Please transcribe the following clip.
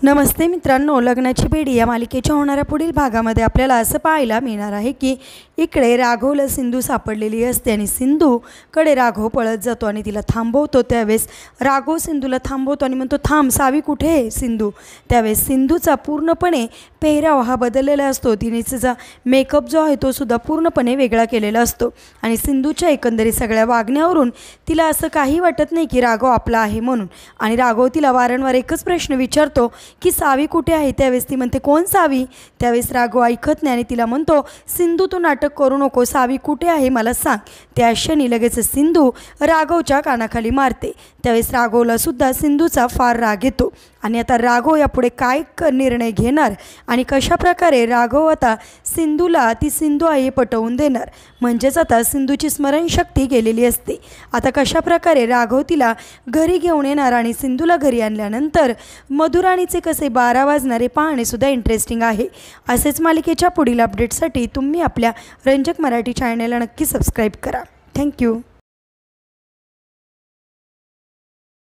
नमस्ते मित्रांनो, लग्नाची बेडी या मालिकेच्या होणाऱ्या पुढील भागामध्ये आपल्याला असं पाहायला मिळणार आहे की इकडे राघवला सिंधू सापडलेली असते आणि सिंधूकडे राघव पळत जातो आणि तिला थांबवतो। त्यावेळेस राघव सिंधूला थांबवतो आणि म्हणतो, थांब, सावी कुठे आहे सिंधू। त्यावेळेस सिंधूचा पूर्णपणे पेहराव हा बदललेला असतो। तिने तिचा मेकअप जो आहे तो सुद्धा पूर्णपणे वेगळा केलेला असतो आणि सिंधूच्या एकंदरीत सगळ्या वागण्यावरून तिला असं काही वाटत नाही की राघव आपला आहे म्हणून। आणि राघव तिला वारंवार एकच प्रश्न विचारतो की सावी कुठे आहे। त्यावेळेस ती म्हणते, कोण सावी। त्यावेळेस राघव ऐकत नाही आणि तिला म्हणतो, सिंधू तू नाटक करू नको, सावी कुठे आहे मला सांग। त्या क्षणी लगेच सिंधू राघवच्या कानाखाली मारते। त्यावेळेस राघवला सुद्धा सिंधूचा फार राग येतो आणि आता राघव यापुढे काय निर्णय घेणार आणि कशा प्रकारे राघव आता सिंधूला ती सिंधू आहे पटवून देणार। म्हणजेच आता सिंधूची स्मरणशक्ती गेलेली असते। आता कशा प्रकारे राघव तिला घरी घेऊन येणार आणि सिंधूला घरी आणल्यानंतर मधुराणीचे कसे 12 वाजणारे पाहणे सुद्धा इंटरेस्टिंग आहे। असेच मालिकेच्या पुढील अपडेटसाठी तुम्ही आपल्या रंजक मराठी चॅनलला नक्की सबस्क्राईब करा। थँक्यू।